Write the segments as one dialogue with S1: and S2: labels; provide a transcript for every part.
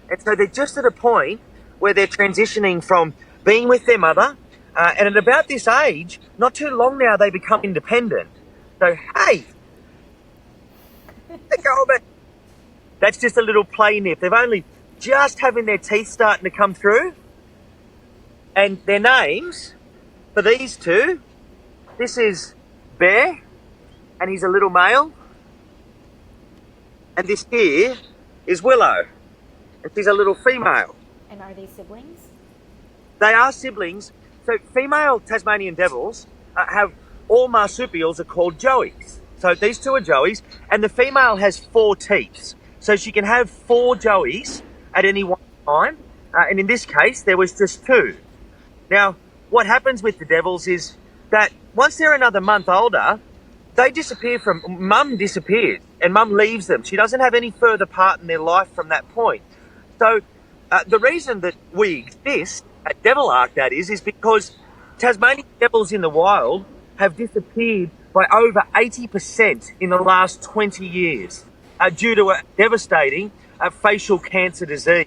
S1: And so they're just at a point where they're transitioning from being with their mother, and at about this age, not too long now, they become independent. So, hey, they go about. That's just a little play nip. They've only just having their teeth starting to come through. And their names for these two, this is Bear, and he's a little male. And this here is Willow, and she's a little female.
S2: And are they siblings?
S1: They are siblings. So female Tasmanian devils have all marsupials are called joeys. So these two are joeys, and the female has 4 teats. So she can have 4 joeys at any one time. And in this case, there was just 2. Now, what happens with the devils is that once they're another month older, they disappear from, mum disappears and mum leaves them. She doesn't have any further part in their life from that point. So the reason that we exist at Devil Ark, that is because Tasmanian devils in the wild have disappeared by over 80% in the last 20 years due to a devastating facial cancer disease.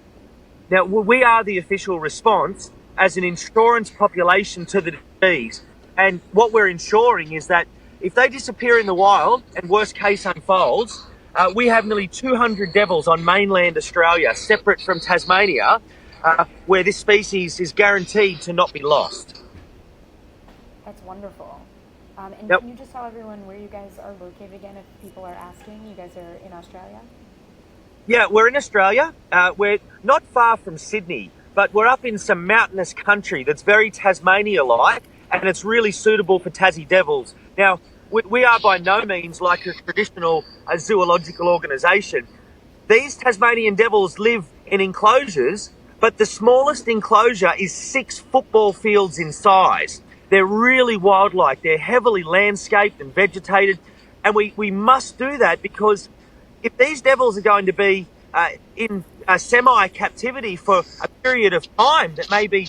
S1: Now, we are the official response as an insurance population to the disease. And what we're ensuring is that if they disappear in the wild and worst case unfolds, we have nearly 200 devils on mainland Australia, separate from Tasmania, where this species is guaranteed to not be lost.
S2: That's wonderful. And
S1: Yep.
S2: Can you just tell everyone where you guys are located again if people are asking? You guys are in Australia?
S1: Yeah, we're in Australia. We're not far from Sydney, but we're up in some mountainous country that's very Tasmania-like, and it's really suitable for Tassie devils. Now, we are by no means like a traditional zoological organisation. These Tasmanian devils live in enclosures, but the smallest enclosure is 6 football fields in size. They're really wildlife. They're heavily landscaped and vegetated, and we must do that because if these devils are going to be in semi-captivity for a period of time that may be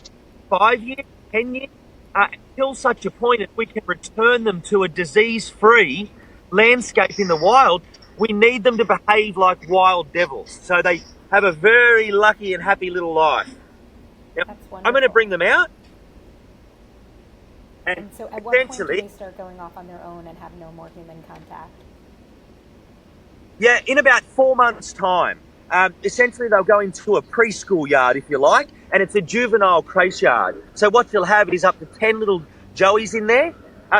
S1: 5 years, 10 years, until such a point that we can return them to a disease-free landscape in the wild, we need them to behave like wild devils. So they have a very lucky and happy little life. Now,
S2: That's wonderful.
S1: I'm going to bring them out.
S2: And so at what point do they start going off on their own and have no more human contact?
S1: Yeah, in about 4 months' time. Essentially, they'll go into a preschool yard, if you like, and it's a juvenile creche yard. So what you'll have is up to 10 little joeys in there.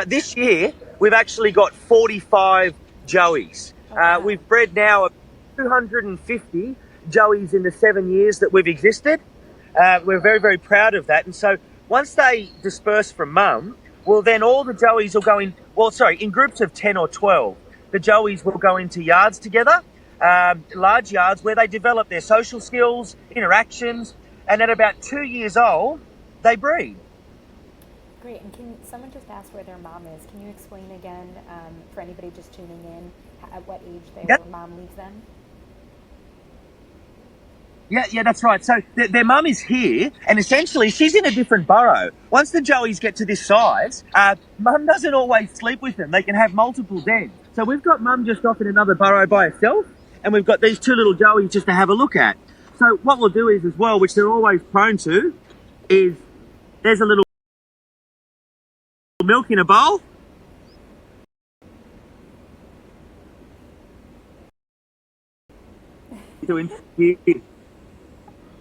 S1: This year, we've actually got 45 joeys.
S2: Wow.
S1: We've bred now 250 joeys in the 7 years that we've existed. We're very, very proud of that. And so once they disperse from mum, well, then all the joeys will go in groups of 10 or 12. The joeys will go into yards together, large yards where they develop their social skills, interactions, and at about 2 years old, they breed.
S2: Great. And can someone just ask where their mom is? Can you explain again, for anybody just tuning in, at what age their mom leaves them?
S1: Yeah, that's right. So their mum is here, and essentially she's in a different burrow. Once the joeys get to this size, mum doesn't always sleep with them. They can have multiple dens. So we've got mum just off in another burrow by herself, and we've got these 2 little joeys just to have a look at. So what we'll do is as well, which they're always prone to, is there's a little milk in a bowl. Doing here.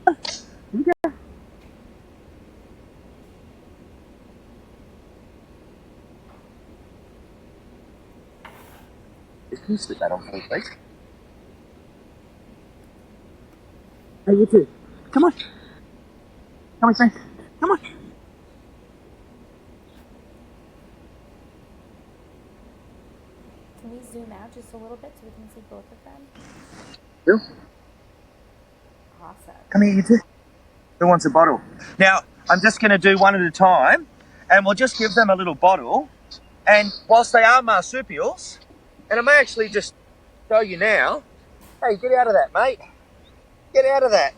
S1: Okay. Can you slip that on for me, please? Hey, you too. Come on. Come on, friend. Come on.
S2: Can we zoom out just a little bit so we can see both of them?
S1: Bill,
S2: Awesome.
S1: come here, you two. Who wants a bottle? Now, I'm just going to do one at a time, and we'll just give them a little bottle. And whilst they are marsupials, and I may actually just show you now. Hey, get out of that, mate. Get out of that.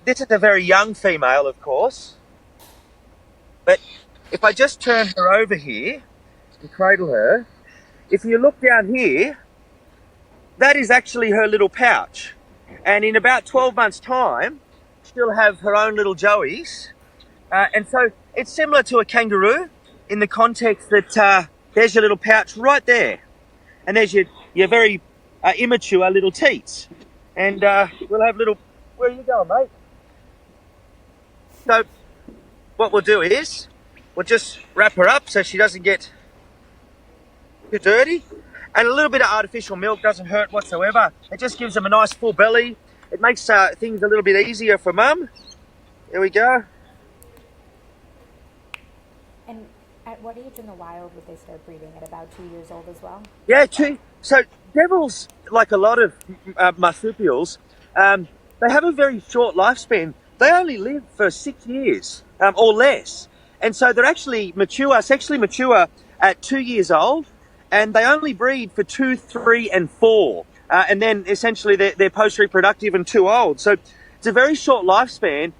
S1: This is a very young female, of course. But if I just turn her over here and cradle her, if you look down here, that is actually her little pouch. And in about 12 months' time, she'll have her own little joeys. And so it's similar to a kangaroo in the context that there's your little pouch right there. And there's your very immature little teats. And we'll have little... Where are you going, mate? So what we'll do is we'll just wrap her up so she doesn't get too dirty. And a little bit of artificial milk doesn't hurt whatsoever. It just gives them a nice full belly. It makes things a little bit easier for mum. There we go.
S2: And at what age in the wild would they start breeding? At about 2 years old as well?
S1: Yeah, so devils, like a lot of marsupials, they have a very short lifespan. They only live for 6 years or less. And so they're actually sexually mature at 2 years old, and they only breed for 2, 3, and 4. And then essentially they're post-reproductive and too old. So it's a very short lifespan.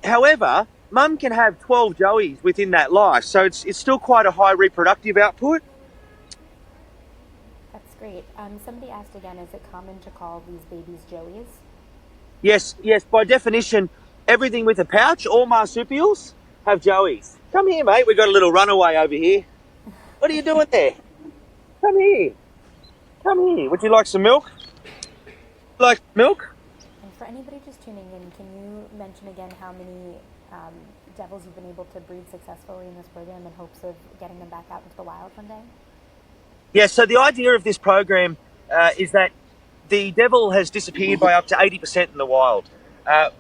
S1: However, mum can have 12 joeys within that life. So it's still quite a high reproductive output.
S2: That's great. Somebody asked again, is it common to call these babies joeys?
S1: Yes, by definition, everything with a pouch, all marsupials, have joeys. Come here, mate. We've got a little runaway over here. What are you doing there? Come here. Would you like some milk? Like milk?
S2: And for anybody just tuning in, can you mention again how many devils you've been able to breed successfully in this program in hopes of getting them back out into the wild one day?
S1: Yeah, so the idea of this program is that the devil has disappeared by up to 80% in the wild.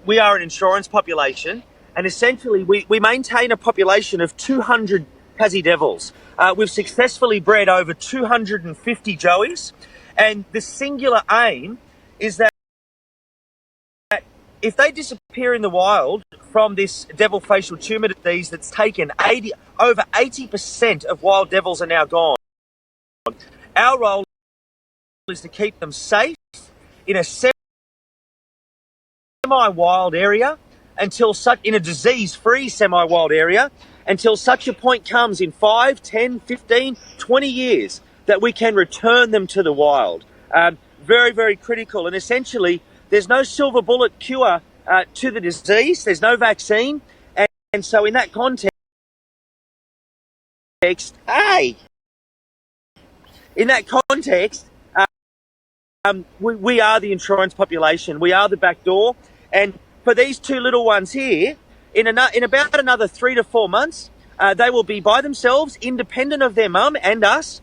S1: We are an insurance population, and essentially we maintain a population of 200 Tassie devils. We've successfully bred over 250 joeys, and the singular aim is that if they disappear in the wild from this devil facial tumour disease that's taken over 80% of wild devils are now gone, our role is to keep them safe in a semi-wild area in a disease-free semi-wild area until such a point comes in 5, 10, 15, 20 years that we can return them to the wild. Very, very critical. And essentially, there's no silver bullet cure to the disease. There's no vaccine. And so in that context, we are the insurance population. We are the back door. And for these two little ones here, in about another 3 to 4 months, they will be by themselves, independent of their mum and us,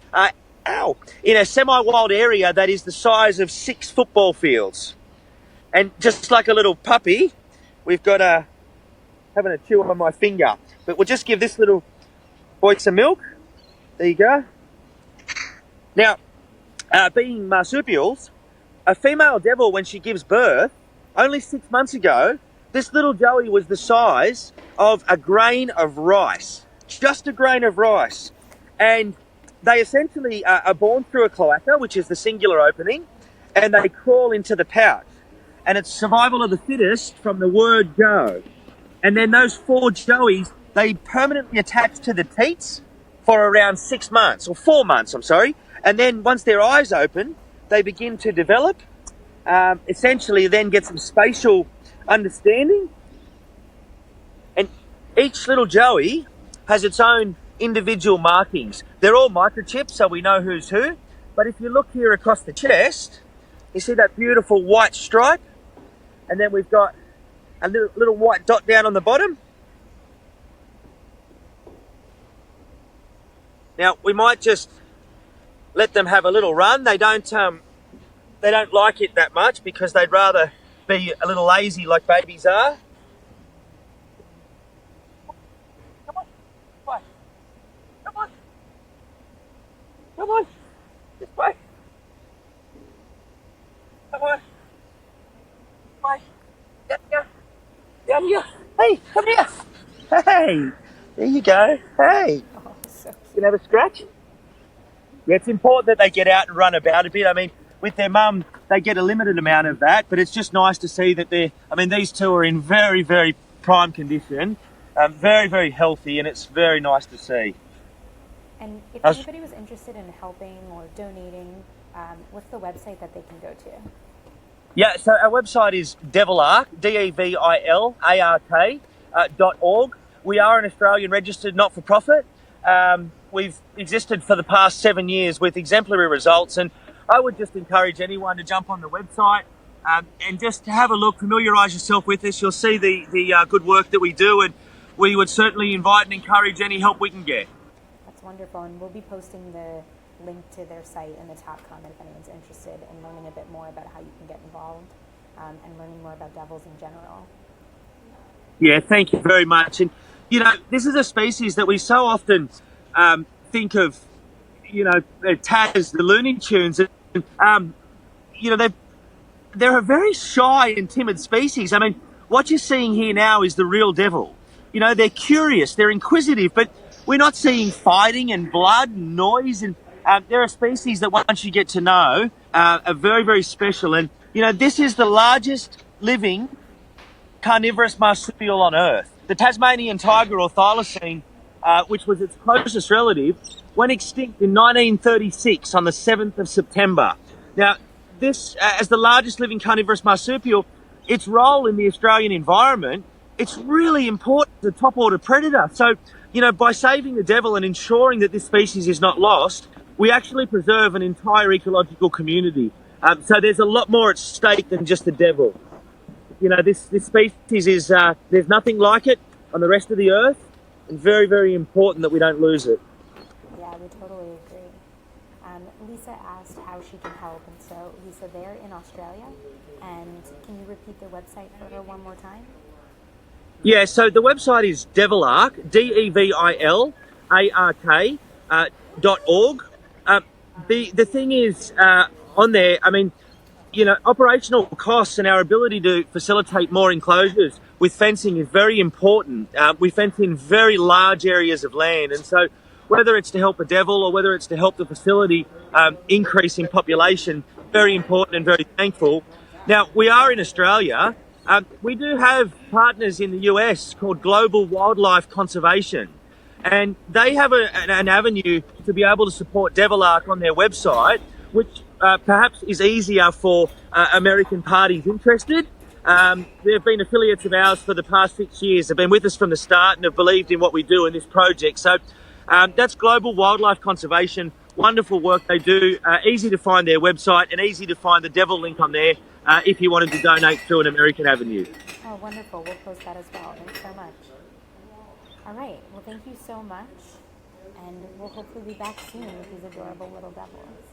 S1: in a semi-wild area that is the size of 6 football fields. And just like a little puppy, we've got having a chew on my finger. But we'll just give this little boy some milk. There you go. Now, being marsupials, a female devil, when she gives birth, only 6 months ago, this little joey was the size of a grain of rice. Just a grain of rice. And they essentially are born through a cloaca, which is the singular opening, and they crawl into the pouch. And it's survival of the fittest from the word go. And then those 4 joeys, they permanently attach to the teats for around 6 months, or 4 months, I'm sorry. And then once their eyes open, they begin to develop, essentially then get some spatial understanding. And each little joey has its own individual markings. They're all microchipped, so we know who's who. But if you look here across the chest, you see that beautiful white stripe? And then we've got a little white dot down on the bottom. Now, we might just let them have a little run. They don't like it that much because they'd rather be a little lazy like babies are. Come on. This way. Come on. Down here. Hey, come here. Hey, there you go. Hey,
S2: Oh, so
S1: you
S2: cute.
S1: can have a scratch. Yeah, it's important that they get out and run about a bit. I mean, with their mum, they get a limited amount of that, but it's just nice to see that these two are in very, very prime condition, very, very healthy, and it's very nice to see.
S2: And if anybody was interested in helping or donating, what's the website that they can go to?
S1: Yeah, so our website is devilark, devilark, .org. We are an Australian registered not-for-profit. We've existed for the past 7 years with exemplary results, and I would just encourage anyone to jump on the website and just have a look, familiarise yourself with us. You'll see the good work that we do, and we would certainly invite and encourage any help we can get.
S2: That's wonderful, and we'll be posting the link to their site in the top comment if anyone's interested in learning a bit more about how you can get involved and learning more about devils in general.
S1: Yeah, thank you very much. And, this is a species that we so often think of, Taz, the Looney Tunes. And, they're a very shy and timid species. I mean, what you're seeing here now is the real devil. They're curious, they're inquisitive, but we're not seeing fighting and blood and noise. And they're a species that once you get to know are very, very special. And, this is the largest living carnivorous marsupial on Earth. The Tasmanian tiger or thylacine, which was its closest relative, went extinct in 1936 on the 7th of September. Now, this, as the largest living carnivorous marsupial, its role in the Australian environment, it's really important as a top order predator. So, by saving the devil and ensuring that this species is not lost, we actually preserve an entire ecological community. So there's a lot more at stake than just the devil. This species is, there's nothing like it on the rest of the earth, and very, very important that we don't lose it.
S2: Yeah, we totally agree. Lisa asked how she can help, and so Lisa, they're in Australia, and can you repeat their website for her one more time?
S1: Yeah, so the website is devilark, devilark, .org. The thing is, on there, I mean, operational costs and our ability to facilitate more enclosures with fencing is very important. We fence in very large areas of land, and so whether it's to help the devil or whether it's to help the facility increase in population, very important and very thankful. Now, we are in Australia. We do have partners in the US called Global Wildlife Conservation, and they have an avenue to be able to support Devilark on their website, which perhaps is easier for American parties interested. They've been affiliates of ours for the past 6 years. They've been with us from the start and have believed in what we do in this project. So that's Global Wildlife Conservation. Wonderful work they do. Easy to find their website and easy to find the devil link on there if you wanted to donate through an American avenue.
S2: Oh, wonderful. We'll post that as well. Thanks so much. All right. Well, thank you so much. And we'll hopefully be back soon with these adorable little devils.